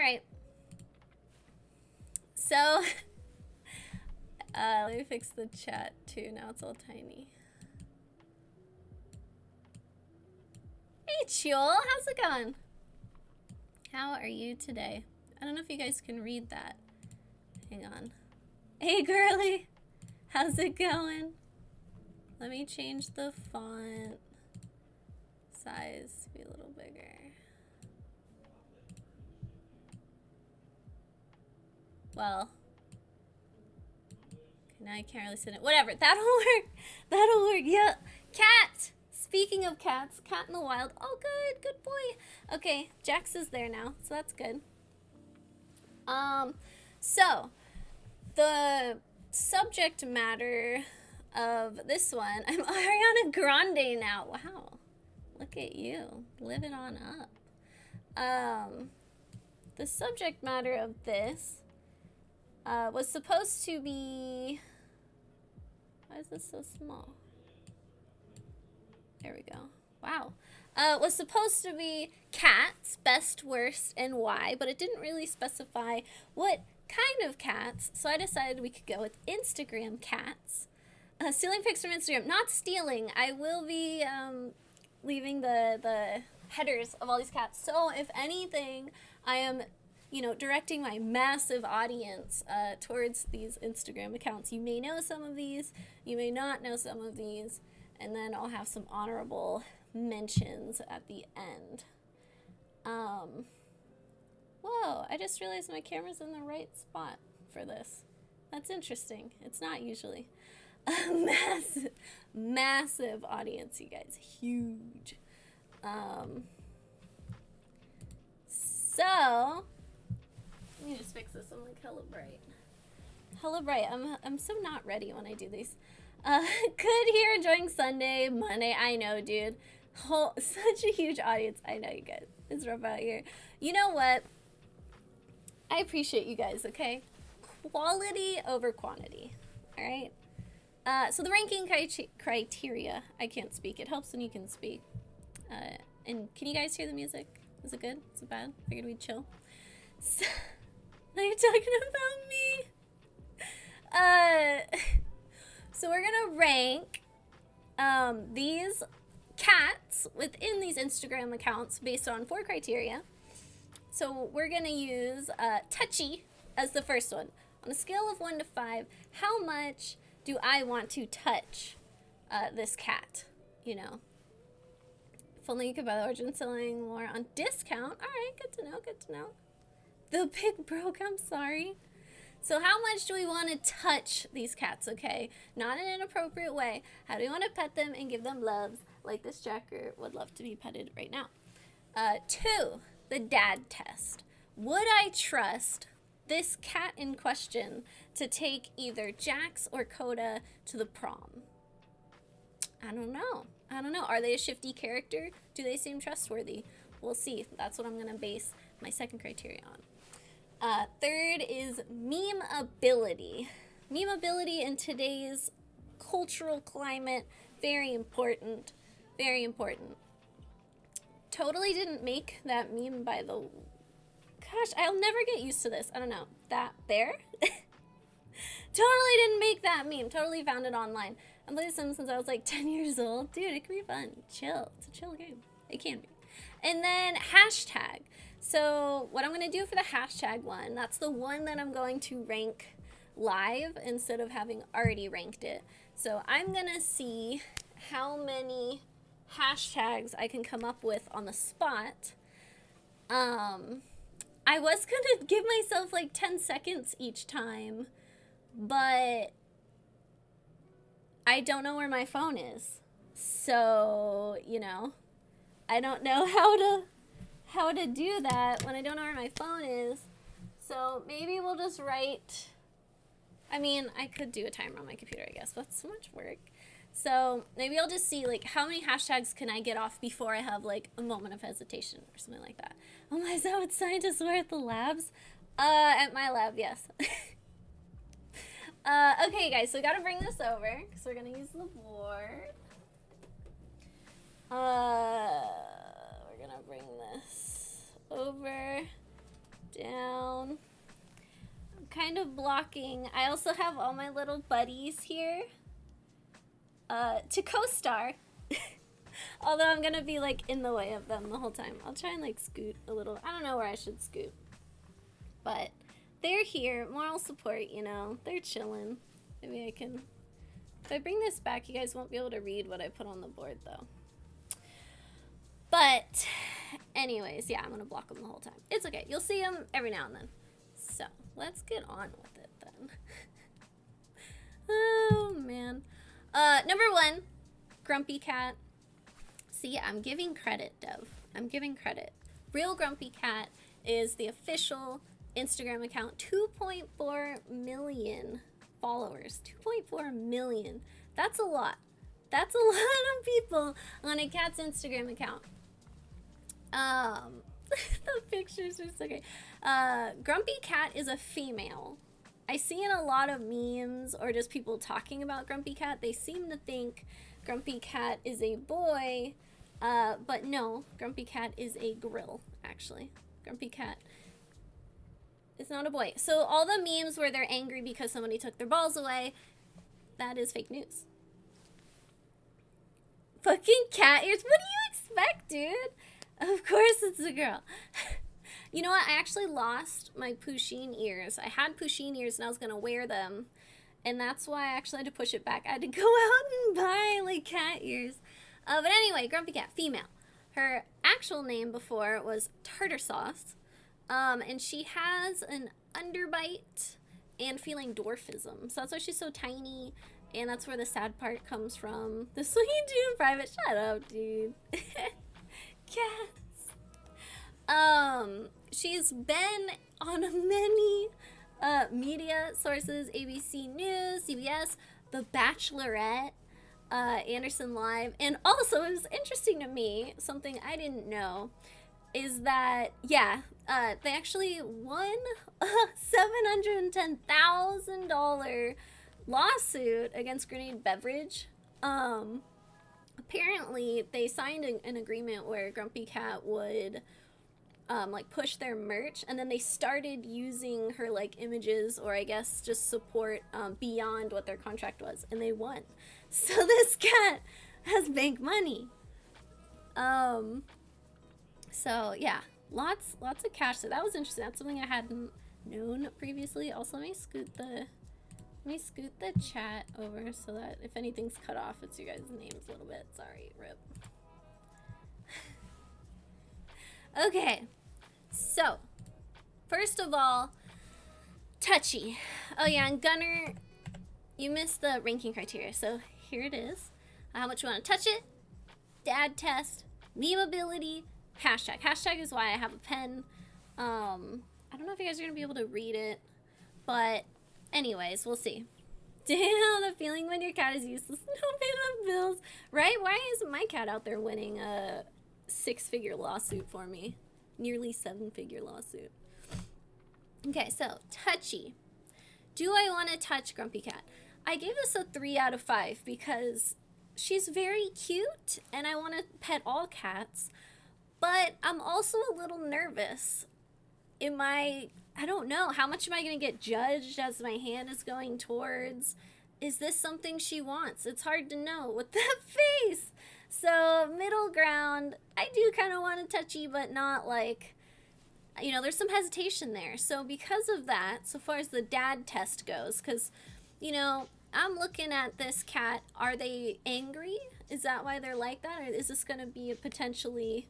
right. So, let me fix the chat too. Now it's all tiny. Hey, Chul, how's it going? How are you today? I don't know if you guys can read that. Hang on. Hey, girly, how's it going? Let me change the font size to be a little bigger. Well, okay, now I can't really sit in it. Whatever, that'll work. That'll work. Yeah, cat. Speaking of cats, cat in the wild. Oh, good boy. Okay, Jax is there now, so that's good. So the subject matter of this one, I'm Ariana Grande now. Wow, look at you, living on up. The subject matter of this was supposed to be, why is this so small? There we go. Wow. Was supposed to be cats, best, worst, and why, but it didn't really specify what kind of cats, so I decided we could go with Instagram cats. Stealing pics from Instagram. Not stealing. I will be leaving the headers of all these cats. So if anything, I am, you know, directing my massive audience towards these Instagram accounts. You may know some of these, you may not know some of these, and then I'll have some honorable mentions at the end. Whoa, I just realized my camera's in the right spot for this. That's interesting. It's not usually. Massive audience, you guys. Huge. So, let me just fix this. I'm like hella bright. Hella bright. I'm so not ready when I do these. Good here, enjoying Sunday, Monday. I know, dude. Oh, such a huge audience. I know, you guys. It's rough out here. You know what? I appreciate you guys, okay? Quality over quantity, all right? So the ranking criteria, I can't speak. It helps when you can speak. And can you guys hear the music? Is it good? Is it bad? Figured we'd chill. So, are you talking about me? So we're gonna rank these cats within these Instagram accounts based on 4 criteria. So we're gonna use touchy as the first one. On a scale of 1 to 5, how much do I want to touch this cat? You know, if only you could buy the origin selling more on discount. All right, good to know, good to know. The pig broke, I'm sorry. So how much do we want to touch these cats, okay? Not in an inappropriate way. How do we want to pet them and give them loves like this Jacker would love to be petted right now? 2, the dad test. Would I trust this cat in question to take either Jax or Coda to the prom? I don't know. I don't know. Are they a shifty character? Do they seem trustworthy? We'll see. That's what I'm going to base my second criteria on. 3rd is meme ability. Meme ability in today's cultural climate, very important. Very important. Totally didn't make that meme by the... Gosh, I'll never get used to this. I don't know. That there? Totally didn't make that meme. Totally found it online. I've played Sims since I was like 10 years old. Dude, it can be fun. Chill. It's a chill game. It can be. And then hashtag. So what I'm going to do for the hashtag one, that's the one that I'm going to rank live instead of having already ranked it. So I'm going to see how many hashtags I can come up with on the spot. I was going to give myself like 10 seconds each time, but I don't know where my phone is. So, you know, I don't know how to do that when I don't know where my phone is. So maybe we'll just write, I mean, I could do a timer on my computer, I guess, but it's so much work. So maybe I'll just see, like, how many hashtags can I get off before I have, like, a moment of hesitation or something like that. Oh my, is that what scientists wear at the labs? At my lab, yes. Okay, guys, so we gotta bring this over, because we're gonna use the board. We're gonna bring this over down. I'm kind of blocking. I also have all my little buddies here to co-star. Although I'm gonna be like in the way of them the whole time. I'll try and like scoot a little. I don't know where I should scoot. But they're here, moral support, you know. They're chilling. Maybe I can... If I bring this back, you guys won't be able to read what I put on the board, though. But, anyways, yeah, I'm going to block them the whole time. It's okay. You'll see them every now and then. So, let's get on with it, then. Oh, man. Number 1, Grumpy Cat. See, I'm giving credit, Dev. I'm giving credit. Real Grumpy Cat is the official Instagram account. 2.4 million followers. 2.4 million. That's a lot. That's a lot of people on a cat's Instagram account. The pictures are so great. Grumpy Cat is a female. I see in a lot of memes or just people talking about Grumpy Cat, they seem to think Grumpy Cat is a boy, but no, Grumpy Cat is a grill, actually. Grumpy Cat is not a boy. So all the memes where they're angry because somebody took their balls away, that is fake news. Fucking cat ears. What do you expect, dude? Of course it's a girl. You know what? I actually lost my Pusheen ears. I had Pusheen ears and I was going to wear them. And that's why I actually had to push it back. I had to go out and buy, like, cat ears. But anyway, Grumpy Cat, female. Her actual name before was Tartar Sauce. And she has an underbite and feeling dwarfism. So that's why she's so tiny. And that's where the sad part comes from. This is what you do in private. Shut up, dude. Cats. She's been on many media sources. ABC News, CBS, The Bachelorette, Anderson Live. And also, it was interesting to me, something I didn't know, is that, yeah, they actually won a $710,000 lawsuit against Grenade Beverage. Apparently, they signed an agreement where Grumpy Cat would, like, push their merch, and then they started using her, like, images, or I guess just support beyond what their contract was, and they won. So this cat has bank money. So, yeah, lots of cash. So that was interesting. That's something I hadn't known previously. Also, let me scoot the chat over so that if anything's cut off, it's you guys' names a little bit. Sorry, rip. Okay, so, first of all, Touchy. Oh yeah, and Gunner, you missed the ranking criteria, so here it is. How much you want to touch it, dad test, memeability, hashtag. Hashtag is why I have a pen. I don't know if you guys are going to be able to read it, but anyways, we'll see. Damn, the feeling when your cat is useless. No pay the bills. Right? Why isn't my cat out there winning a 6-figure lawsuit for me? Nearly 7-figure lawsuit. Okay, so, Touchy. Do I want to touch Grumpy Cat? I gave this a 3 out of 5 because she's very cute and I want to pet all cats, but I'm also a little nervous. I don't know, how much am I going to get judged as my hand is going towards? Is this something she wants? It's hard to know with that face. So, middle ground, I do kind of want a touchy, but not like, you know, there's some hesitation there. So, because of that, so far as the dad test goes, because, you know, I'm looking at this cat, are they angry? Is that why they're like that? Or is this going to be a potentially,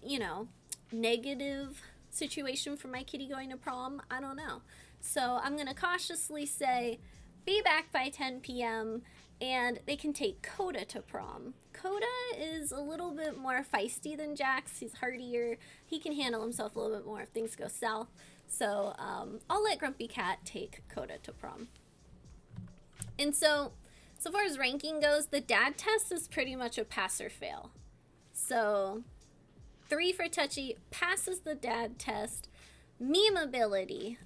you know, negative situation for my kitty going to prom? I don't know. So I'm going to cautiously say, be back by 10 p.m. and they can take Coda to prom. Coda is a little bit more feisty than Jax. He's hardier. He can handle himself a little bit more if things go south. So I'll let Grumpy Cat take Coda to prom. And so far as ranking goes, the dad test is pretty much a pass or fail. So 3 for Touchy, passes the dad test. Memeability.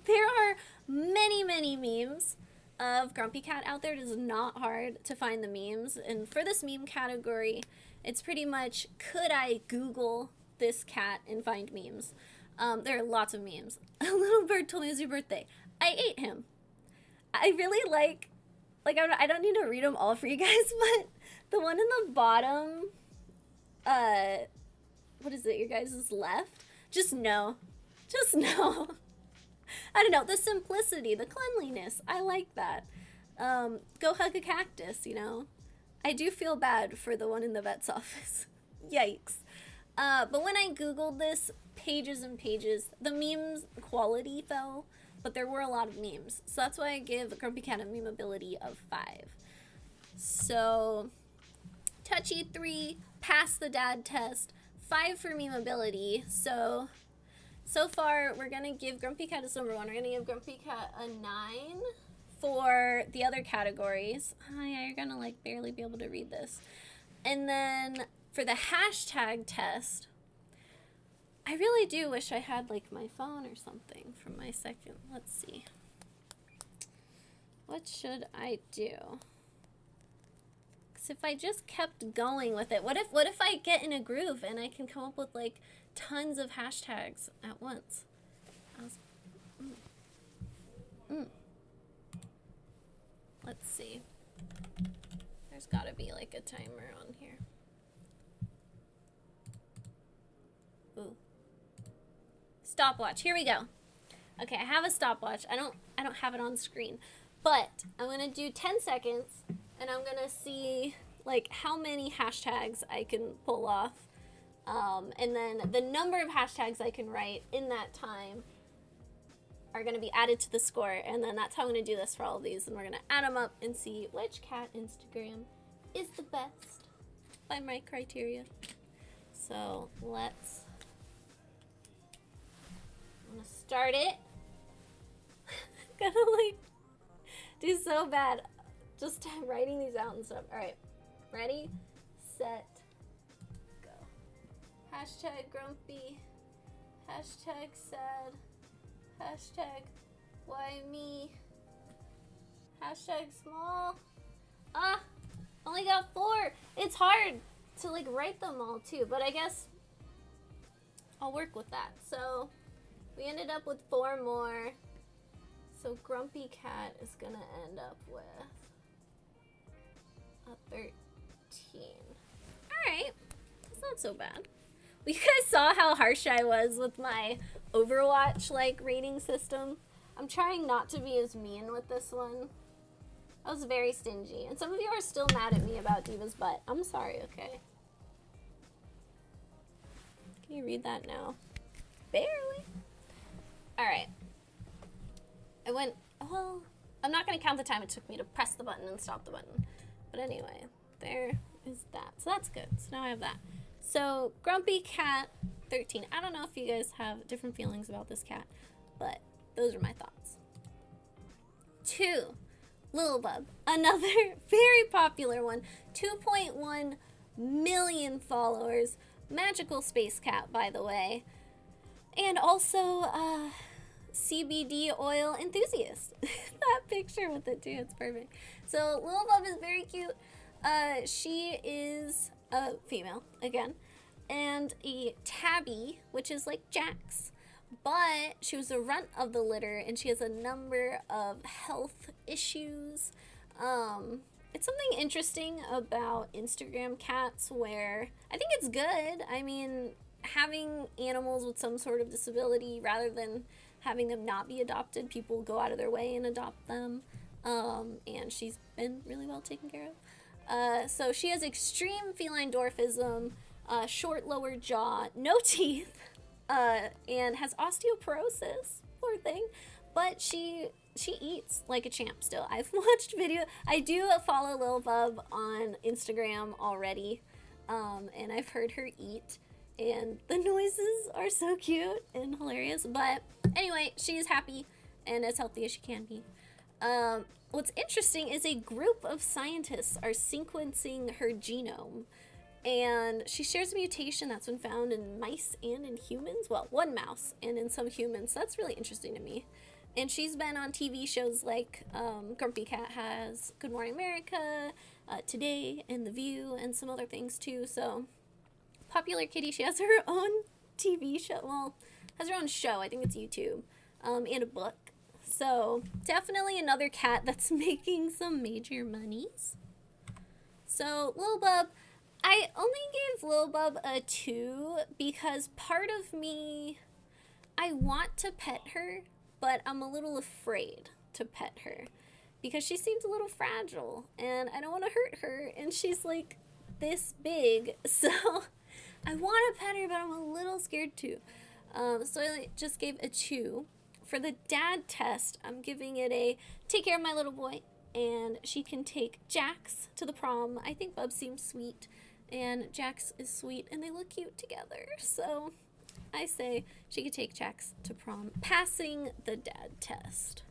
There are many memes of Grumpy Cat out there. It is not hard to find the memes. And for this meme category, it's pretty much, could I Google this cat and find memes? There are lots of memes. A little bird told me it was your birthday. I ate him. I really like I don't need to read them all for you guys, but the one in the bottom, what is it, your guys' left? Just no. Just no. I don't know, the simplicity, the cleanliness, I like that. Go hug a cactus, you know? I do feel bad for the one in the vet's office. Yikes. But when I Googled this, pages and pages, the memes quality fell, but there were a lot of memes. So that's why I give Grumpy Cat a memeability of 5. So, touchy 3, pass the dad test, 5 for memeability. So far, we're going to give Grumpy Cat as number 1. We're going to give Grumpy Cat a 9 for the other categories. Oh yeah, you're going to like barely be able to read this. And then for the hashtag test, I really do wish I had like my phone or something from my second. Let's see. What should I do? Because if I just kept going with it, what if I get in a groove and I can come up with like tons of hashtags at once? Let's see. There's gotta be like a timer on here. Ooh. Stopwatch. Here we go. Okay, I have a stopwatch. I don't have it on screen, but I'm gonna do 10 seconds, and I'm gonna see like how many hashtags I can pull off, and then the number of hashtags I can write in that time are gonna be added to the score, and then that's how I'm gonna do this for all of these, and we're gonna add them up and see which cat Instagram is the best by my criteria. So let's. I'm gonna start it. Gotta like do so bad just writing these out and stuff. Alright, ready, set, go. Hashtag grumpy, hashtag sad, hashtag why me, hashtag small. Only got 4. It's hard to like write them all too, but I guess I'll work with that. So we ended up with 4 more. So Grumpy Cat is gonna end up with a 13. Alright, that's not so bad. You guys saw how harsh I was with my Overwatch like rating system. I'm trying not to be as mean with this one. I was very stingy. And some of you are still mad at me about Diva's butt. I'm sorry, okay? Can you read that now? Barely. Alright. I went, well, I'm not going to count the time it took me to press the button and stop the button. But anyway, there is that. So that's good. So now I have that. So, Grumpy Cat 13. I don't know if you guys have different feelings about this cat, but those are my thoughts. 2. Lil Bub. Another very popular one. 2.1 million followers. Magical space cat, by the way. And also, CBD oil enthusiast. That picture with it too, it's perfect. So Lil Bub is very cute. She is a female, again, and a tabby, which is like Jax. But she was the runt of the litter, and she has a number of health issues. It's something interesting about Instagram cats where I think it's good. I mean, having animals with some sort of disability rather than having them not be adopted, people go out of their way and adopt them. And she's been really well taken care of. So she has extreme feline dwarfism, short lower jaw, no teeth, and has osteoporosis, poor thing. But she eats like a champ still. I've watched video. I do follow Lil Bub on Instagram already, and I've heard her eat. And the noises are so cute and hilarious. But anyway, she is happy and as healthy as she can be. What's interesting is a group of scientists are sequencing her genome. And she shares a mutation that's been found in mice and in humans. Well, one mouse and in some humans. So that's really interesting to me. And she's been on TV shows like Grumpy Cat has, Good Morning America, Today, and The View, and some other things too. So popular kitty. She has her own TV show. Well, has her own show. I think it's YouTube, and a book. So definitely another cat that's making some major monies. So Lil Bub, I only gave Lil Bub a 2 because part of me, I want to pet her, but I'm a little afraid to pet her because she seems a little fragile and I don't want to hurt her, and she's like this big, so I want to pet her, but I'm a little scared too. So I just gave a 2. For the dad test, I'm giving it a take care of my little boy, and she can take Jax to the prom. I think Bub seems sweet, and Jax is sweet, and they look cute together. So I say she could take Jax to prom, passing the dad test.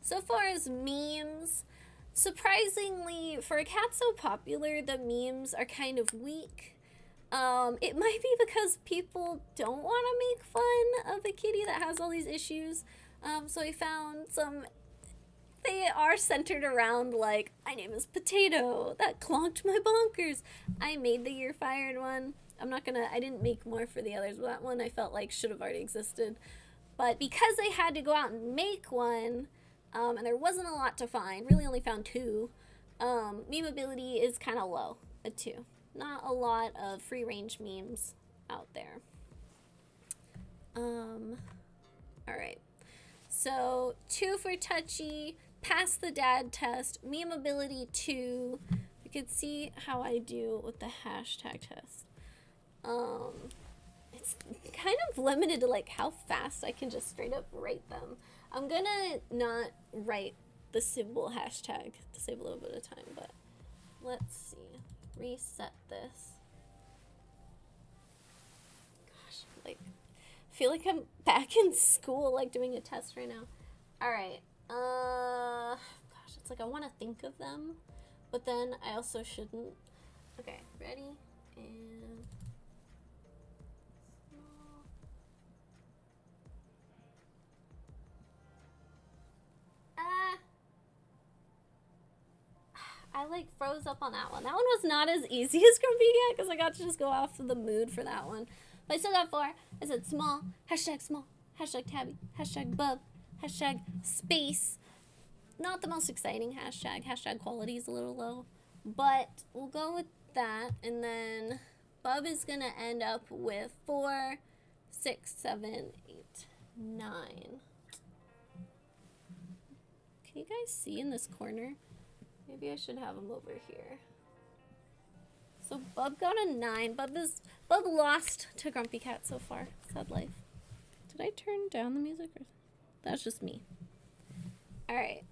So far as memes, surprisingly, for a cat so popular, the memes are kind of weak. It might be because people don't want to make fun of a kitty that has all these issues. So I found some, they are centered around, like, my name is Potato, that clonked my bonkers. I made the You're Fired one. I didn't make more for the others, but that one I felt like should have already existed. But because I had to go out and make one, and there wasn't a lot to find, really only found 2, memeability is kind of low, a 2. Not a lot of free-range memes out there. Alright. So, 2 for Touchy, pass the dad test, memeability 2. You can see how I do with the hashtag test. It's kind of limited to like how fast I can just straight up write them. I'm gonna not write the symbol hashtag to save a little bit of time, but let's see. Reset this. Gosh, like, I feel like I'm back in school, like doing a test right now. Alright, gosh, it's like I want to think of them, but then I also shouldn't. Okay, ready, and I like froze up on that one. That one was not as easy as Grumpy Cat because I got to just go off of the mood for that one. But I still got 4. I said small, hashtag tabby, hashtag bub, hashtag space. Not the most exciting hashtag. Hashtag quality is a little low. But we'll go with that. And then bub is going to end up with 4, 6, 7, 8, 9. Can you guys see in this corner? Maybe I should have him over here. So Bub got a 9. Bub lost to Grumpy Cat so far. Sad life. Did I turn down the music? Or that's just me. Alright.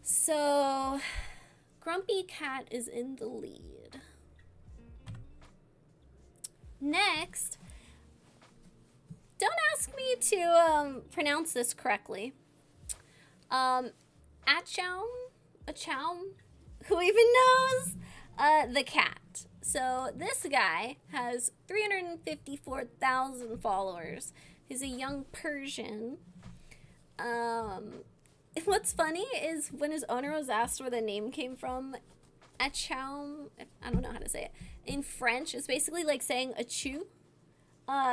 So Grumpy Cat is in the lead. Next, don't ask me to pronounce this correctly. Achoum, who even knows? The cat. So this guy has 354,000 followers. He's a young Persian. What's funny is when his owner was asked where the name came from, Achoum, I don't know how to say it, in French, it's basically like saying achoo.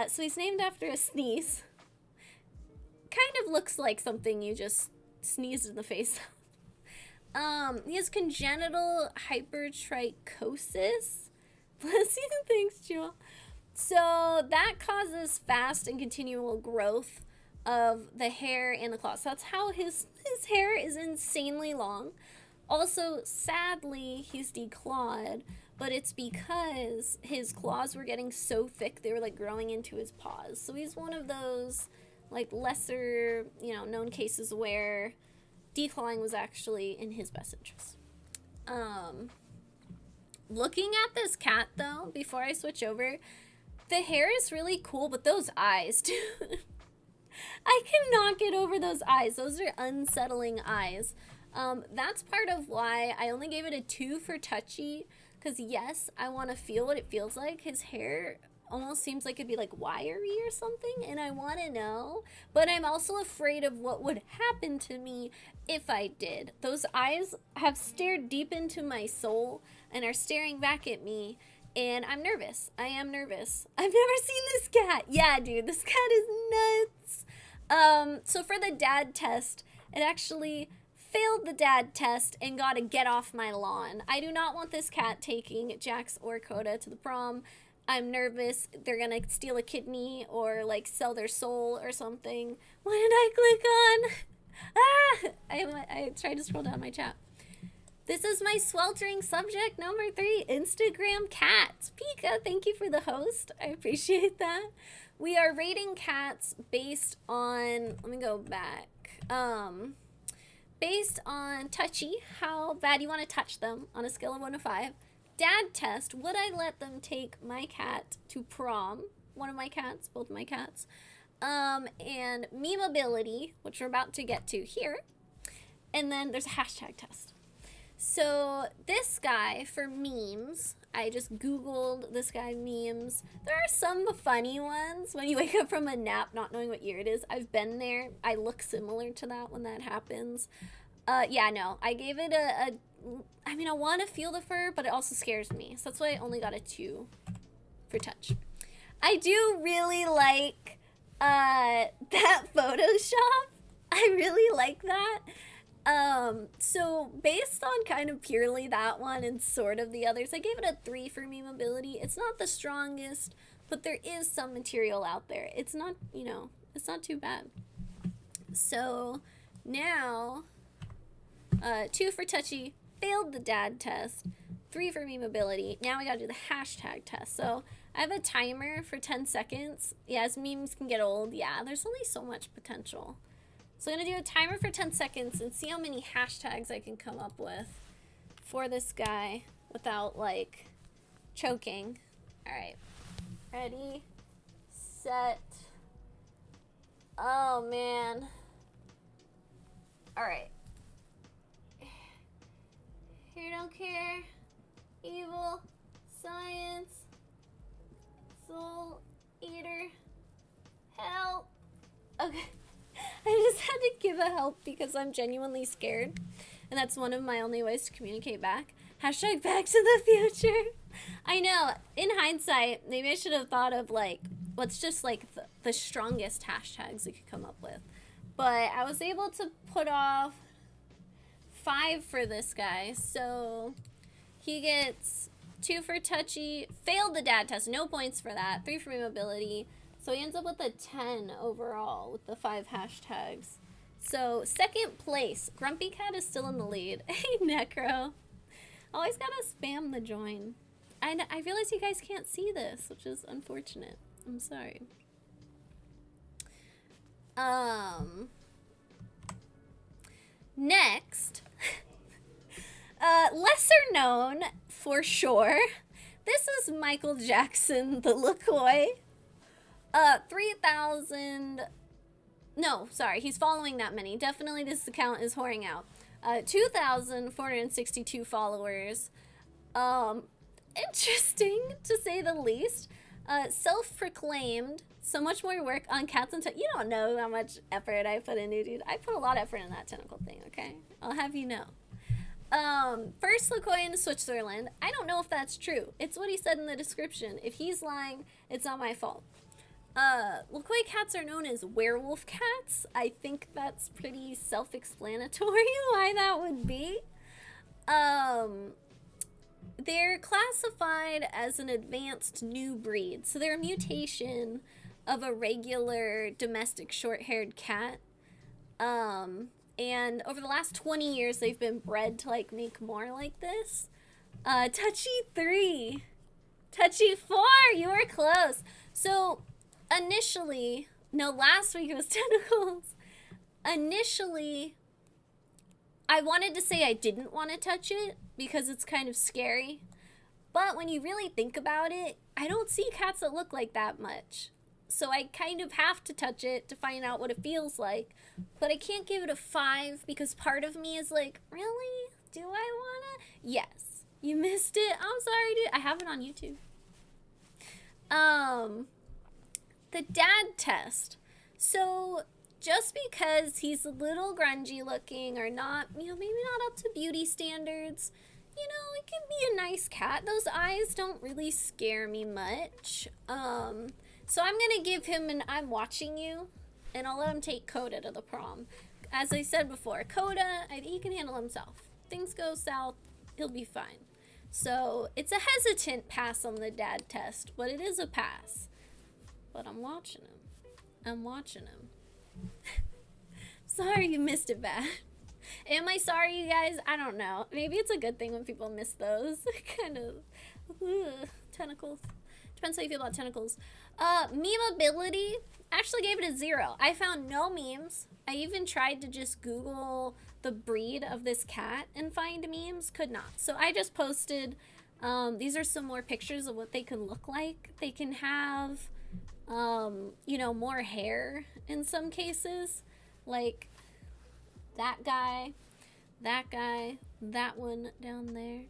So he's named after a sneeze. Kind of looks like something you just sneezed in the face. He has congenital hypertrichosis. Bless you, thanks, Jewel. So that causes fast and continual growth of the hair and the claws. So that's how his hair is insanely long. Also, sadly, he's declawed, but it's because his claws were getting so thick they were like growing into his paws. So he's one of those like lesser, known cases where declawing was actually in his best interest. Looking at this cat though, before I switch over, the hair is really cool, but those eyes, dude. I cannot get over those eyes. Those are unsettling eyes. That's part of why I only gave it a 2 for Touchy, because yes, I want to feel what it feels like. His hair almost seems like it'd be like wiry or something, and I want to know, but I'm also afraid of what would happen to me if I did. Those eyes have stared deep into my soul and are staring back at me, And I'm nervous. I am nervous. I've never seen this cat. Yeah, dude, this cat is nuts. So for the dad test, it actually failed the dad test and got a get off my lawn. I do not want this cat taking Jax or Coda to the prom. I'm nervous they're gonna steal a kidney or like sell their soul or something. What did I click on? I tried to scroll down my chat. This is my sweltering subject number 3, Instagram cats. Pika, thank you for the host. I appreciate that. We are rating cats based on, let me go back. Based on touchy, how bad you want to touch them on a scale of 1 to 5. Dad test, would I let them take my cat to prom? One of my cats, both my cats. And memeability, which we're about to get to here. And then there's a hashtag test. So this guy, for memes, I just Googled this guy memes. There are some funny ones when you wake up from a nap not knowing what year it is. I've been there. I look similar to that when that happens. Yeah, no, I gave it I mean, I want to feel the fur, but it also scares me. So that's why I only got a 2 for touch. I do really like that Photoshop. I really like that. So based on kind of purely that one and sort of the others, I gave it a 3 for memeability. It's not the strongest, but there is some material out there. It's not, you know, it's not too bad. So now, 2 for touchy, failed the dad test, 3 for memeability. Now we gotta do the hashtag test. So I have a timer for 10 seconds. Yeah, as memes can get old, yeah, there's only so much potential. So I'm going to do a timer for 10 seconds and see how many hashtags I can come up with for this guy without, like, choking. All right. Ready, set. Oh, man. All right. Here don't care. Evil. Science. Soul eater. Help. Okay. I just had to give a help because I'm genuinely scared. And that's one of my only ways to communicate back. Hashtag back to the future. I know, in hindsight, maybe I should have thought of like, what's just like the strongest hashtags we could come up with. But I was able to put off 5 for this guy. So he gets 2 for touchy, failed the dad test, no points for that, 3 for mobility. So he ends up with a 10 overall with the 5 hashtags. So second place, Grumpy Cat is still in the lead. Hey, Necro. Always gotta spam the join. I realize you guys can't see this, which is unfortunate. I'm sorry. Next, lesser known for sure. This is Michael Jackson, the LaCoy. 3,000, no, sorry, he's following that many. Definitely this account is whoring out. 2,462 followers. Interesting, to say the least. Self-proclaimed, so much more work on cats and you don't know how much effort I put into, dude. I put a lot of effort in that tentacle thing, okay? I'll have you know. First LaCoy in Switzerland. I don't know if that's true. It's what he said in the description. If he's lying, it's not my fault. LaCoy cats are known as werewolf cats. I think that's pretty self-explanatory why that would be. They're classified as an advanced new breed. So they're a mutation of a regular domestic short-haired cat. And over the last 20 years, they've been bred to like make more like this. Touchy 3. Touchy 4, you were close. So initially, no, last week it was tentacles. Initially, I wanted to say I didn't want to touch it because it's kind of scary. But when you really think about it, I don't see cats that look like that much. So I kind of have to touch it to find out what it feels like. But I can't give it a 5 because part of me is like, really? Do I wanna? Yes. You missed it? I'm sorry, dude. I have it on YouTube. The dad test. So just because he's a little grungy looking or not, you know, maybe not up to beauty standards, you know, it can be a nice cat. Those eyes don't really scare me much. So I'm gonna give him an I'm watching you, and I'll let him take Coda to the prom. As I said before, Coda, he can handle himself. Things go south, he'll be fine. So it's a hesitant pass on the dad test, but it is a pass. But I'm watching him. I'm watching him. Sorry you missed it bad. Am I sorry, you guys? I don't know. Maybe it's a good thing when people miss those. Kind of. Tentacles. Depends how you feel about tentacles. Memeability. Actually gave it a 0. I found no memes. I even tried to just Google the breed of this cat and find memes. Could not. So I just posted. These are some more pictures of what they can look like. They can have, you know, more hair in some cases. Like that guy, that one down there.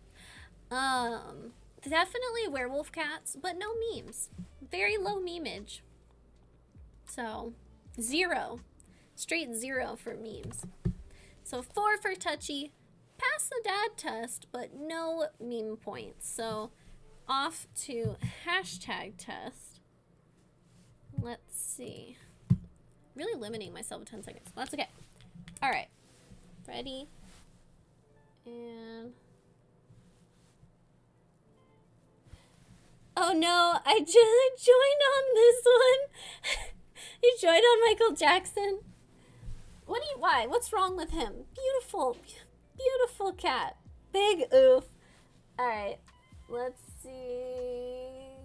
Definitely werewolf cats, but no memes. Very low memeage. So, 0. Straight 0 for memes. So 4 for touchy. Pass the dad test, but no meme points. So, off to hashtag test. Let's see. Really limiting myself to 10 seconds. Well, that's okay. All right. Ready? And... oh no, I just joined on this one. You joined on Michael Jackson. Why? What's wrong with him? Beautiful, beautiful cat. Big oof. All right, let's see.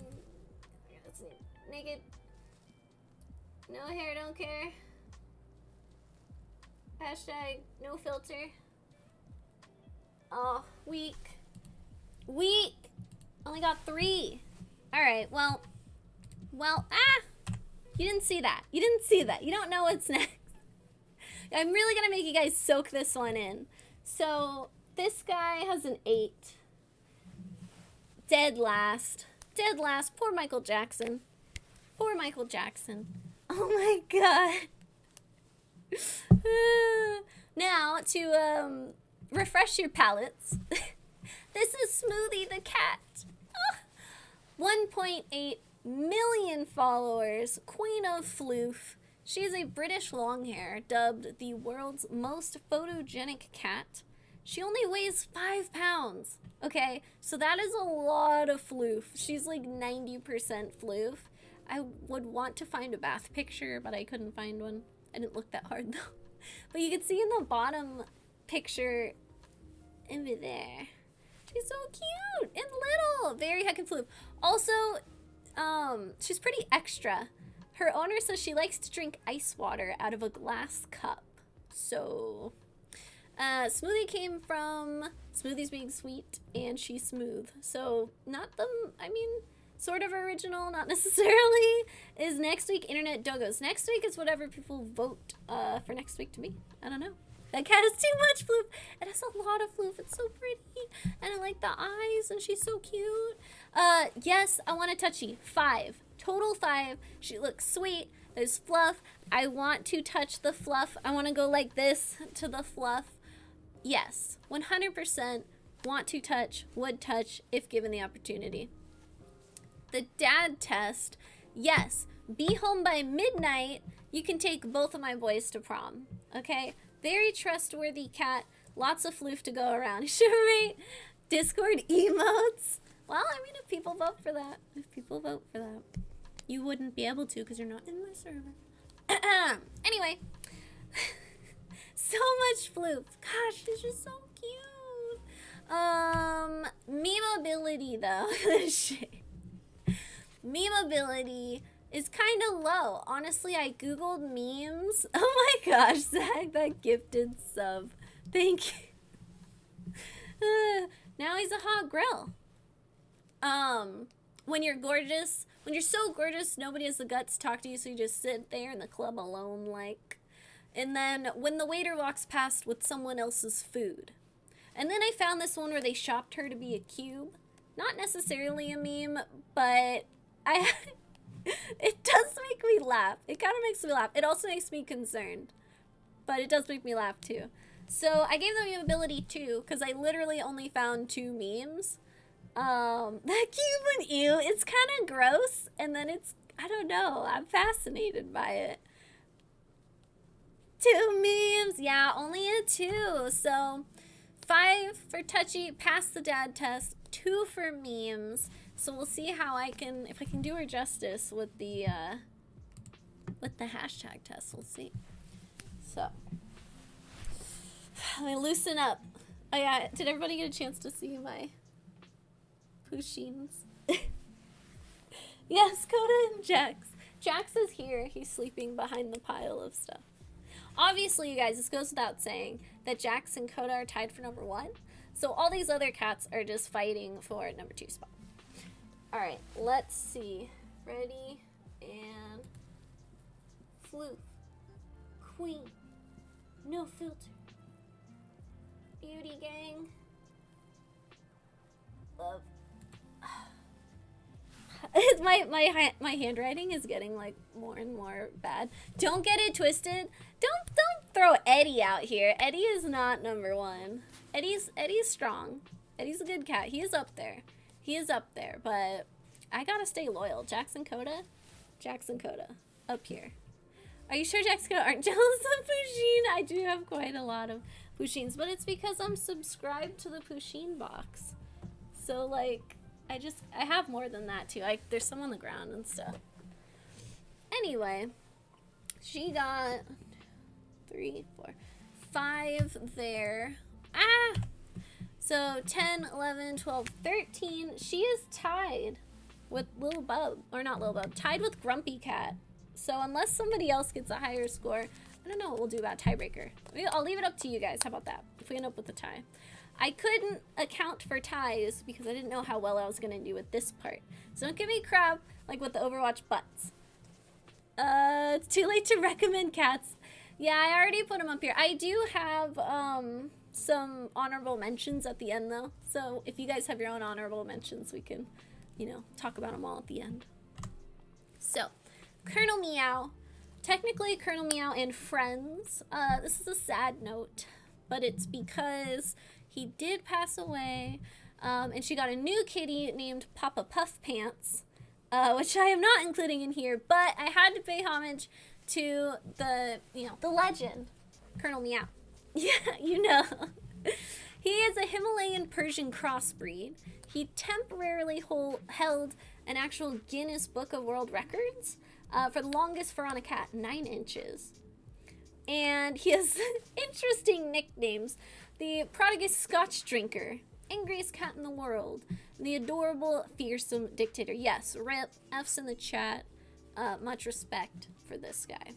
Naked. No hair, don't care. Hashtag no filter. Oh, weak. Weak. Only got 3. All right, well, you didn't see that. You didn't see that. You don't know what's next. I'm really gonna make you guys soak this one in. So this guy has an 8. Dead last. Dead last. Poor Michael Jackson. Poor Michael Jackson. Oh my god. Now, to refresh your palates, this is Smoothie the cat. 1.8 million followers, queen of floof. She is a British longhair, dubbed the world's most photogenic cat. She only weighs 5 pounds. Okay, so that is a lot of floof. She's like 90% floof. I would want to find a bath picture, but I couldn't find one. I didn't look that hard though. But you can see in the bottom picture over there. She's so cute and little. Very heckin' floof. Also, she's pretty extra. Her owner says she likes to drink ice water out of a glass cup. So, Smoothie came from Smoothies being sweet, and she's smooth. So, not the, I mean, sort of original, not necessarily, is next week Internet Doggos. Next week is whatever people vote for next week to be. I don't know. That cat has too much floof. It has a lot of floof. It's so pretty. And I like the eyes, and she's so cute. Yes, I want a touchy. 5. Total 5. She looks sweet. There's fluff. I want to touch the fluff. I want to go like this to the fluff. Yes, 100% want to touch, would touch if given the opportunity. The dad test. Yes, be home by midnight. You can take both of my boys to prom. Okay? Very trustworthy cat. Lots of floof to go around. Sure, right? Discord emotes. Well, I mean, if people vote for that. If people vote for that. You wouldn't be able to because you're not in my server. Anyway. So much floof. Gosh, she's just so cute. Memeability, though. Memeability is kind of low. Honestly, I googled memes. Oh my gosh, Zach, that gifted sub. Thank you. Now he's a hot grill. When you're gorgeous, when you're so gorgeous, nobody has the guts to talk to you, so you just sit there in the club alone, like. And then when the waiter walks past with someone else's food. And then I found this one where they shopped her to be a cube. Not necessarily a meme, but it does make me laugh. It kind of makes me laugh. It also makes me concerned. But it does make me laugh too. So I gave them memeability 2 because I literally only found 2 memes. That cute one, ew, it's kind of gross, and then it's, I don't know, I'm fascinated by it. 2 memes, yeah, only a 2. So 5 for touchy, pass the dad test, 2 for memes. So we'll see how if I can do her justice with the hashtag test. We'll see. So let me loosen up. Oh yeah, did everybody get a chance to see my Pushins? Yes, Coda and Jax. Jax is here. He's sleeping behind the pile of stuff. Obviously, you guys, this goes without saying that Jax and Coda are tied for number 1. So all these other cats are just fighting for number 2 spot. Alright, let's see. Ready, and Floof. Queen. No filter. Beauty gang. Love. my handwriting is getting like more and more bad. Don't get it twisted. Don't throw Eddie out here. Eddie is not number 1. Eddie's strong. Eddie's a good cat. He is up there. He is up there, but I gotta stay loyal. Jackson Coda, up here. Are you sure Jackson Coda aren't jealous of Pusheen? I do have quite a lot of Pusheens, but it's because I'm subscribed to the Pusheen box. So like, I have more than that too. Like, there's some on the ground and stuff. Anyway, she got 3, 4, 5 there. Ah! So 10, 11, 12, 13. She is tied with Lil Bub. Or not Lil Bub. Tied with Grumpy Cat. So unless somebody else gets a higher score, I don't know what we'll do about tiebreaker. I'll leave it up to you guys. How about that? If we end up with a tie. I couldn't account for ties because I didn't know how well I was going to do with this part. So don't give me crap like with the Overwatch butts. It's too late to recommend cats. Yeah, I already put them up here. I do have some honorable mentions at the end though. So if you guys have your own honorable mentions, we can, you know, talk about them all at the end. So, Colonel Meow. Technically Colonel Meow and friends. This is a sad note, but it's because he did pass away. And she got a new kitty named Papa Puff Pants, which I am not including in here, but I had to pay homage to the legend, Colonel Meow. Yeah, you know. He is a Himalayan Persian crossbreed. He temporarily held an actual Guinness Book of World Records for the longest fur on a cat, 9 inches. And he has interesting nicknames. The prodigious Scotch drinker, angriest cat in the world, the adorable, fearsome dictator. Yes, rip, F's in the chat. Much respect for this guy.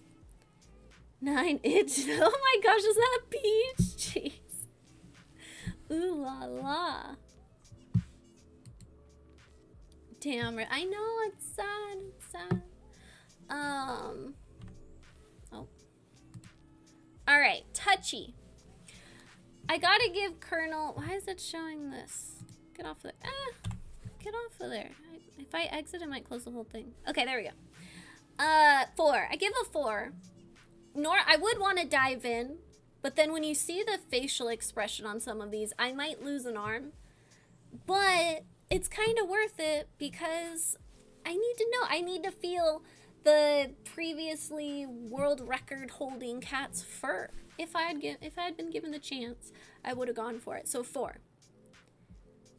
9 inches. Oh my gosh, is that a peach? Jeez. Ooh la la. Damn it. I know, it's sad. It's sad. Oh. Alright, Touchy. I gotta give Colonel... Why is it showing this? Get off of there. Get off of there. If I exit, it might close the whole thing. Okay, there we go. 4. I give a 4. I would want to dive in, but then when you see the facial expression on some of these, I might lose an arm. But it's kind of worth it because I need to know. I need to feel the previously world record holding cat's fur. If I had been given the chance, I would have gone for it. So 4.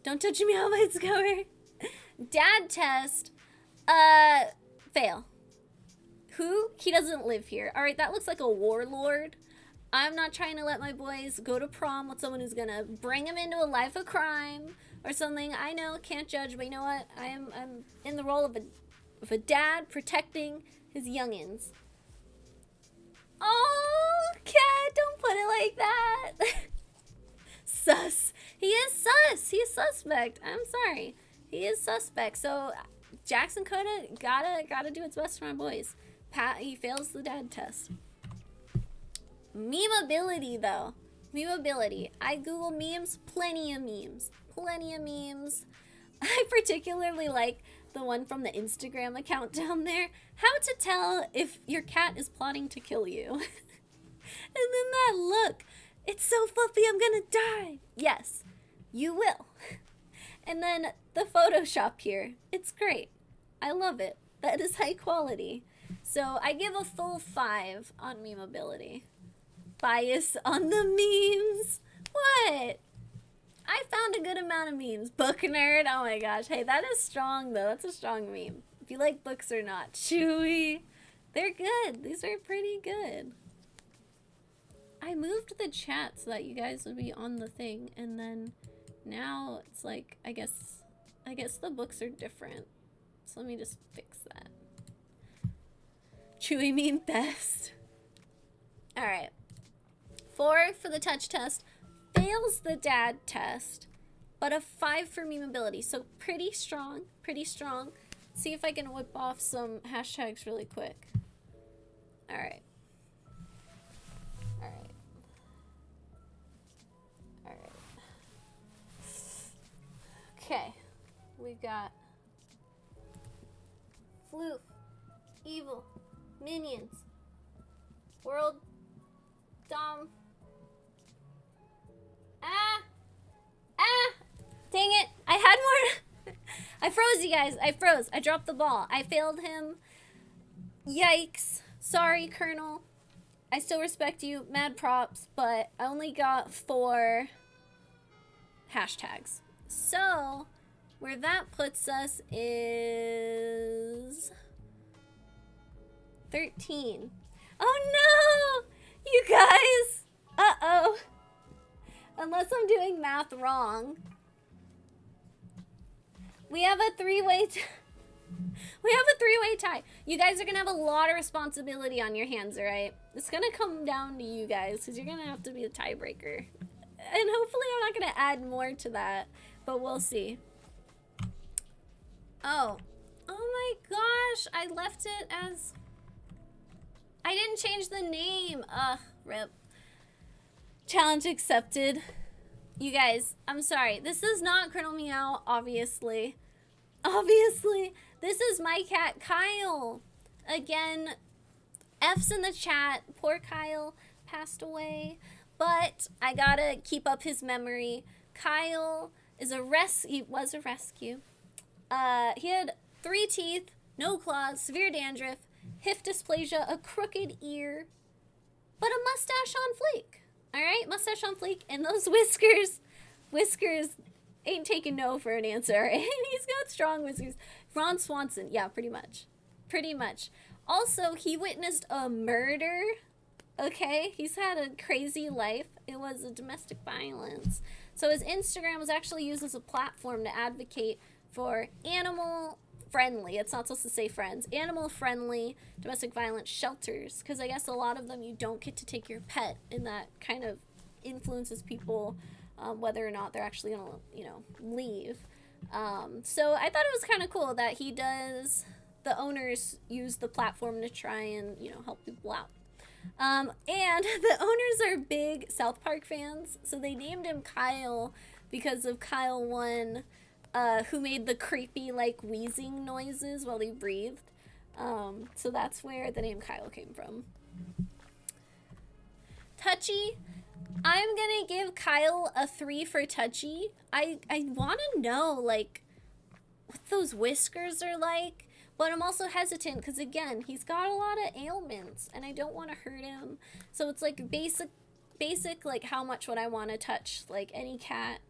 Don't touch me on my score. Dad test. Fail. Who? He doesn't live here. All right, that looks like a warlord. I'm not trying to let my boys go to prom with someone who's gonna bring them into a life of crime or something. I know, can't judge, but you know what? I'm in the role of a dad protecting his youngins. Oh, cat, don't put it like that. Sus. He is sus. He is suspect. I'm sorry. He is suspect. So Jackson Coda gotta do its best for my boys. He fails the dad test. Memeability though. Memeability. I Google memes, plenty of memes. Plenty of memes. I particularly like the one from the Instagram account down there. How to tell if your cat is plotting to kill you. And then that look. It's so fluffy, I'm gonna die. Yes, you will. And then the Photoshop here. It's great. I love it. That is high quality. So I give a full 5 on memeability. Bias on the memes. What? I found a good amount of memes. Book nerd. Oh my gosh. Hey, that is strong though. That's a strong meme. If you like books or not. Chewy. They're good. These are pretty good. I moved the chat so that you guys would be on the thing, and then now it's like, I guess the books are different. So let me just fix that. Chewy meme best. Alright. 4 for the touch test. Fails the dad test, but a 5 for memeability. So pretty strong, pretty strong. Let's see if I can whip off some hashtags really quick. Alright. Alright. Alright. Okay. We've got Floof, Evil, Minions, World, Dom. Dang it. I had more. I froze, you guys. I froze. I dropped the ball. I failed him. Yikes. Sorry, Colonel. I still respect you. Mad props, but I only got 4 hashtags. So, where that puts us is 13. Oh no! You guys! Uh-oh. Unless I'm doing math wrong. We have a 3-way tie. You guys are gonna have a lot of responsibility on your hands, alright? It's gonna come down to you guys, because you're gonna have to be the tiebreaker. And hopefully I'm not gonna add more to that, but we'll see. Oh my gosh, I left it as... I didn't change the name. Ugh, rip. Challenge accepted. You guys, I'm sorry. This is not Colonel Meow, obviously. Obviously. This is my cat, Kyle. Again, F's in the chat. Poor Kyle passed away. But I gotta keep up his memory. Kyle is he was a rescue. He had 3 teeth, no claws, severe dandruff, hip dysplasia, a crooked ear, but a mustache on fleek. Alright, mustache on fleek, and those whiskers ain't taking no for an answer, right? He's got strong whiskers. Ron Swanson, yeah, pretty much. Pretty much. Also, he witnessed a murder, okay? He's had a crazy life. It was a domestic violence. So his Instagram was actually used as a platform to advocate for animal-friendly, it's not supposed to say friends, animal-friendly domestic violence shelters, because I guess a lot of them you don't get to take your pet, and that kind of influences people whether or not they're actually gonna, leave. So I thought it was kind of cool that the owners use the platform to try and, help people out. And the owners are big South Park fans, so they named him Kyle because of Kyle 1, who made the creepy, wheezing noises while he breathed. So that's where the name Kyle came from. Touchy. I'm gonna give Kyle a 3 for Touchy. I want to know, what those whiskers are like, but I'm also hesitant because, again, he's got a lot of ailments, and I don't want to hurt him. So it's, basic, how much would I want to touch, any cat,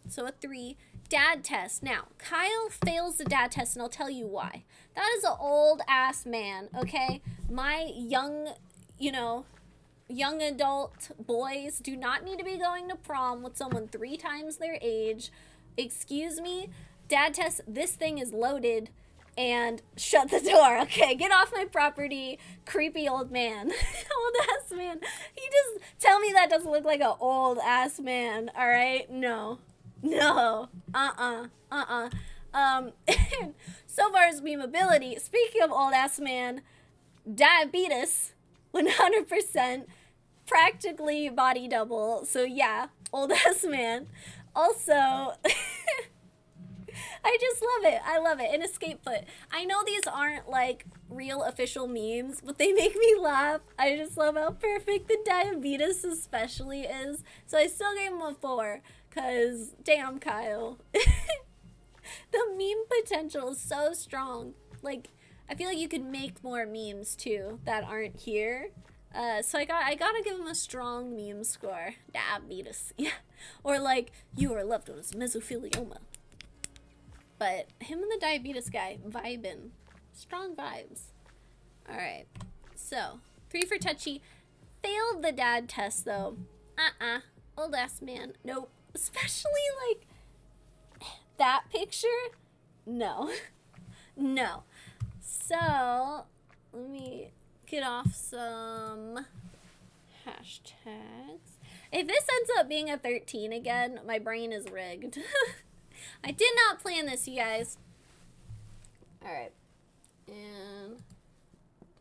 so a 3. Dad test. Now, Kyle fails the dad test, and I'll tell you why. That is an old-ass man, okay? My young adult boys do not need to be going to prom with someone 3 times their age. Excuse me, dad test, this thing is loaded, and shut the door, okay? Get off my property, creepy old man. Old-ass man. He just, tell me that doesn't look like an old-ass man, alright? No. So far as memeability, speaking of old-ass man, diabetes, 100%, practically body double. So yeah, old ass man. Also, I just love it. I love it. And escape foot. I know these aren't like real official memes, but they make me laugh. I just love how perfect the diabetes especially is. So I still gave him a 4 because damn, Kyle. The meme potential is so strong. Like, I feel like you could make more memes too that aren't here. So I gotta give him a strong meme score. Diabetes. Yeah. Or like, you are loved as mesothelioma. But him and the diabetes guy, vibin'. Strong vibes. Alright. So, 3 for touchy. Failed the dad test though. Old ass man. Nope. Especially like that picture. No. No. So, let me get off some hashtags. If this ends up being a 13 again, my brain is rigged. I did not plan this, you guys. Alright. And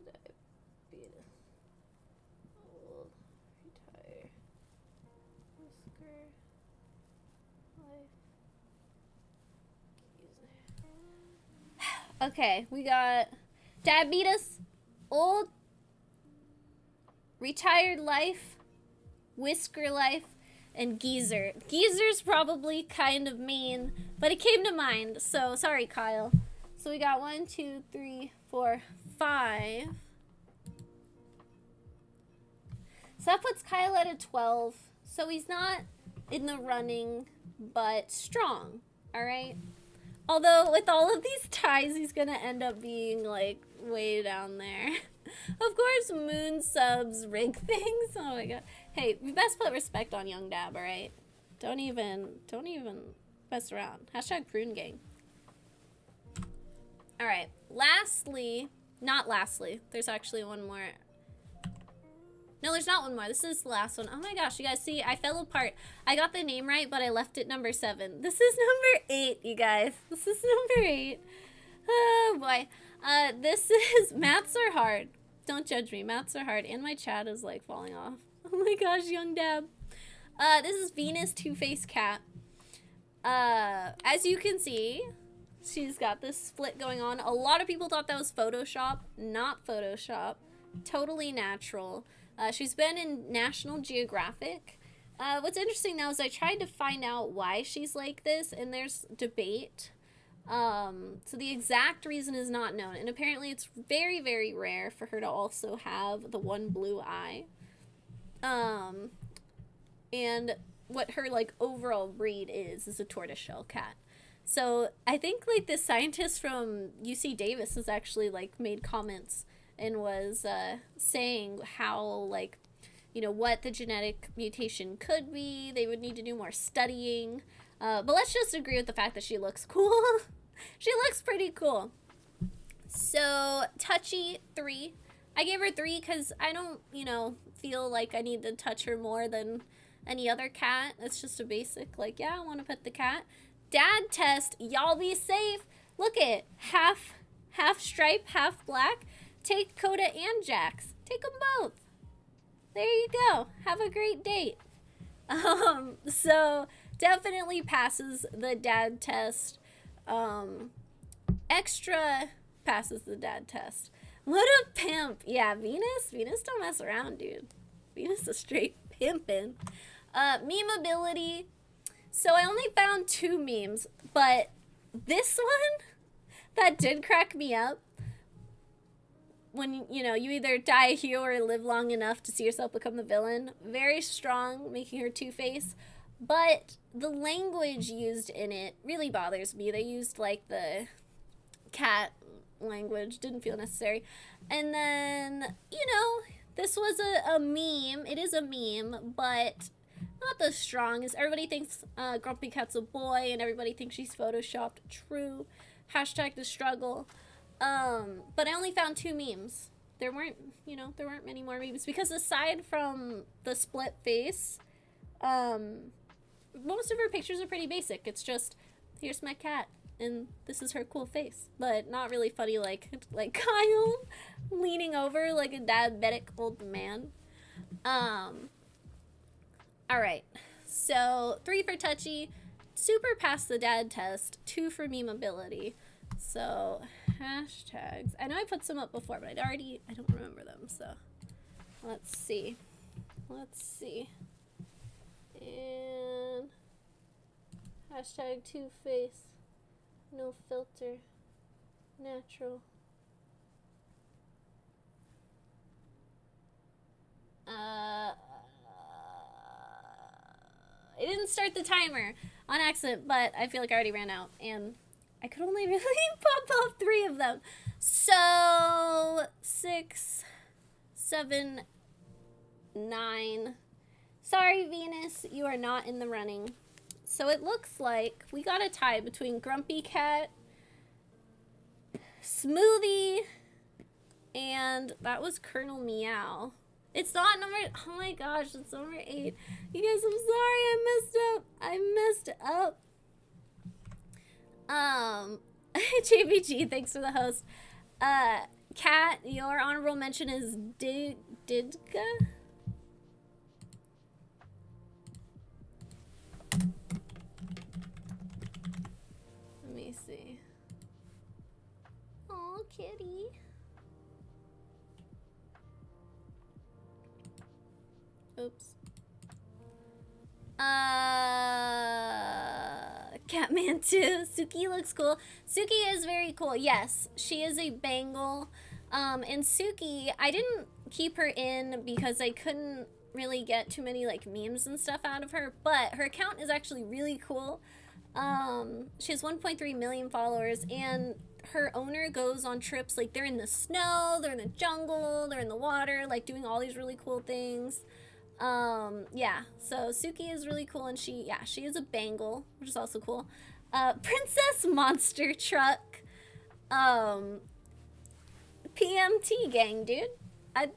diabetes. Old, retire. Whisker. Life. Okay, we got diabetes, old, retired life, whisker life, and geezer. Geezer's probably kind of mean, but it came to mind, so sorry, Kyle. So we got 1, 2, 3, 4, 5. So that puts Kyle at a 12. So he's not in the running, but strong, all right? Although with all of these ties, he's gonna end up being like way down there. Of course, moon subs rig things. Oh my god. Hey, we best put respect on Young Dab, all right? Don't even mess around. Hashtag prune gang. All right. Not lastly. There's actually one more. No, there's not one more. This is the last one. Oh my gosh, you guys see, I fell apart. I got the name right, but I left it number 7. This is number 8, you guys. This is number 8. Oh boy. This is, maths are hard. Don't judge me. Maths are hard. And my chat is like falling off. Oh my gosh, Young Dab. This is Venus Two-Faced Cat. As you can see, she's got this split going on. A lot of people thought that was Photoshop. Not Photoshop. Totally natural. She's been in National Geographic. What's interesting now is I tried to find out why she's like this, and there's debate. So the exact reason is not known, and apparently it's very, very rare for her to also have the one blue eye. And what her, like, overall breed is a tortoiseshell cat. So I think, like, this scientist from UC Davis has actually, like, made comments and was saying how, like, you know, what the genetic mutation could be. They would need to do more studying. But let's just agree with the fact that she looks cool. She looks pretty cool. So, touchy, 3. I gave her 3 because I don't, you know, feel like I need to touch her more than any other cat. It's just a basic, like, yeah, I want to pet the cat. Dad test, y'all be safe. Look at half stripe, half black. Take Coda and Jax. Take them both. There you go. Have a great date. So definitely passes the dad test. Extra passes the dad test. What a pimp. Yeah, Venus don't mess around, dude. Venus is straight pimpin'. Meme ability. So I only found 2 memes, but this one that did crack me up. When, you know, you either die a hero or live long enough to see yourself become the villain. Very strong, making her Two-Face. But the language used in it really bothers me. They used, like, the cat language. Didn't feel necessary. And then, you know, this was a meme. It is a meme, but not the strongest. Everybody thinks Grumpy Cat's a boy, and everybody thinks she's photoshopped. True. Hashtag the struggle. But I only found 2 memes. There weren't many more memes because aside from the split face, most of her pictures are pretty basic. It's just, here's my cat and this is her cool face, but not really funny like Kyle leaning over like a diabetic old man. All right. So 3 for touchy, super past the dad test, 2 for memeability. So, hashtags. I know I put some up before, but I don't remember them, so let's see. Let's see. And hashtag Two-Face, no filter, natural. It didn't start the timer on accident, but I feel like I already ran out, and I could only really pop off 3 of them. So 6, 7, 9. Sorry, Venus, you are not in the running. So it looks like we got a tie between Grumpy Cat, Smoothie, and that was Colonel Meow. It's not number, oh my gosh, it's number 8. You guys, I'm sorry, I messed up. JBG, thanks for the host. Kat, your honorable mention is Didga? Let me see. Aw, kitty. Oops. Catman too. Suki looks cool. Suki is very cool. Yes, she is a Bengal. And Suki, I didn't keep her in because I couldn't really get too many like memes and stuff out of her, but her account is actually really cool. She has 1.3 million followers, and her owner goes on trips, like they're in the snow, they're in the jungle, they're in the water, like doing all these really cool things. Yeah, so Suki is really cool, and she is a Bengal, which is also cool. Princess Monster Truck, PMT gang, dude.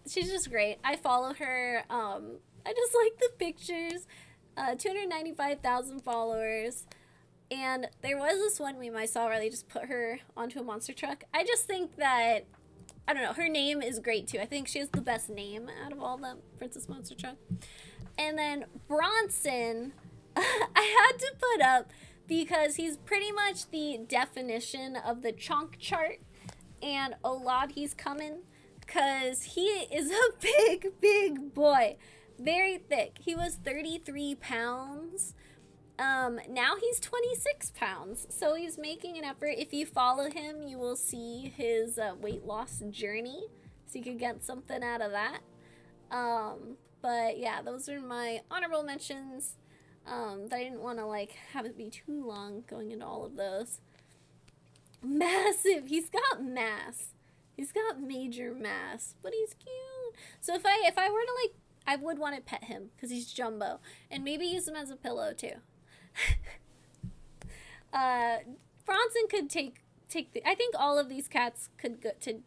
She's just great. I follow her. I just like the pictures. 295,000 followers. And there was this one meme I saw where they just put her onto a monster truck. I just think that, I don't know, her name is great too. I think she has the best name out of all the Princess Monster Truck. And then Bronson, I had to put up because he's pretty much the definition of the chonk chart. And a lot he's coming because he is a big boy. Very thick. He was 33 pounds. Now he's 26 pounds. So he's making an effort. If you follow him, you will see his weight loss journey. So you could get something out of that. But yeah, those are my honorable mentions. That I didn't want to like have it be too long going into all of those. Massive. He's got mass. He's got major mass, but he's cute. So if I were to like, I would want to pet him because he's jumbo, and maybe use him as a pillow too. Bronson could take the, I think all of these cats could go to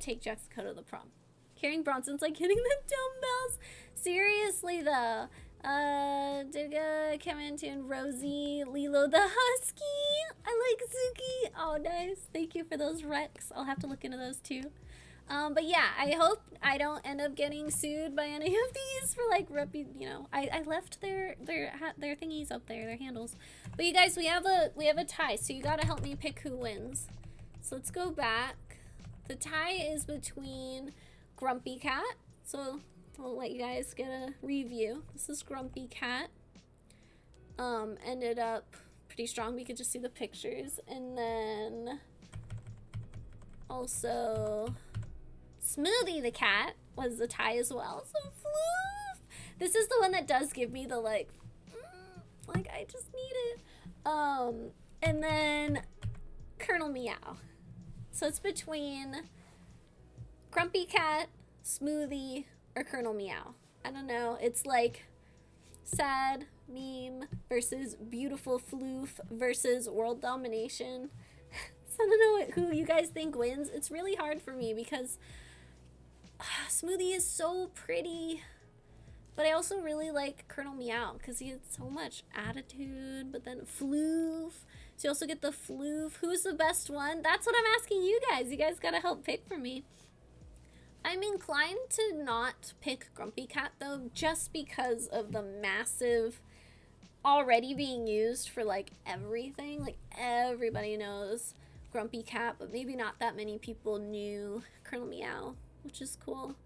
take Jessica to the prom. Carrying Bronson's like hitting the dumbbells. Seriously though. Digga, Kevin, and Rosie, Lilo the Husky. I like Suki. Oh, nice. Thank you for those recs. I'll have to look into those too. But yeah, I hope I don't end up getting sued by any of these for like I left their thingies up there, their handles. But you guys, we have a tie, so you gotta help me pick who wins. So let's go back. The tie is between Grumpy Cat. So I'll let you guys get a review. This is Grumpy Cat. Ended up pretty strong. We could just see the pictures. And then also Smoothie the cat was the tie as well. So floof. This is the one that does give me the like I just need it. And then Colonel Meow. So it's between Grumpy Cat, Smoothie, or Colonel Meow. I don't know. It's like sad meme versus beautiful floof versus world domination. So I don't know who you guys think wins. It's really hard for me because Smoothie is so pretty. But I also really like Colonel Meow because he has so much attitude. But then floof. So you also get the floof. Who's the best one? That's what I'm asking you guys. You guys gotta help pick for me. I'm inclined to not pick Grumpy Cat though, just because of the massive already being used for like everything. Like everybody knows Grumpy Cat, but maybe not that many people knew Colonel Meow, which is cool.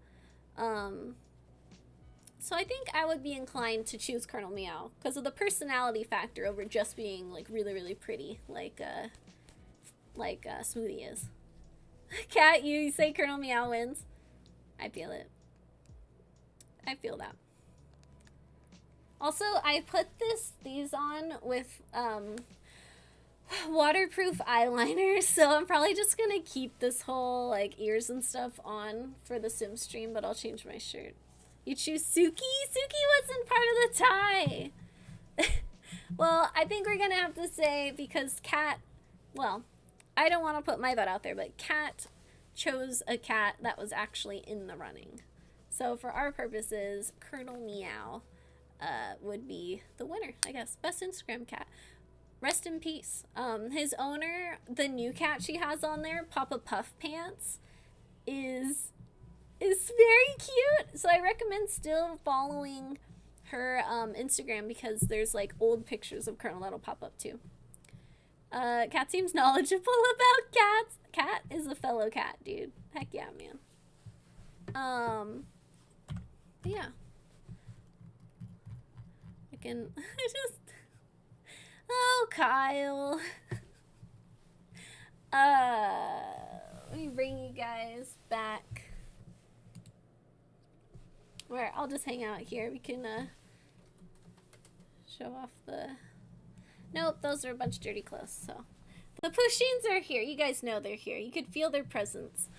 So I think I would be inclined to choose Colonel Meow because of the personality factor over just being like really, really pretty, like Smoothie is. Cat, you say Colonel Meow wins. I feel it. I feel that. Also, I put these on with waterproof eyeliner, so I'm probably just gonna keep this whole like ears and stuff on for the sim stream, but I'll change my shirt. You choose Suki? Suki wasn't part of the tie. Well, I think we're gonna have to say, because Cat, well, I don't want to put my vote out there, but Cat chose a cat that was actually in the running. So for our purposes, Colonel Meow would be the winner, I guess. Best Instagram cat. Rest in peace. His owner, the new cat she has on there, Papa Puff Pants, is very cute. So I recommend still following her Instagram, because there's like old pictures of Colonel that'll pop up too. Cat seems knowledgeable about cats. Cat is a fellow cat, dude. Heck yeah, man. Yeah. I can just. Oh, Kyle. Let me bring you guys back. Where I'll just hang out here. We can show off the. Nope, those are a bunch of dirty clothes. So the Pushins are here. You guys know they're here. You could feel their presence.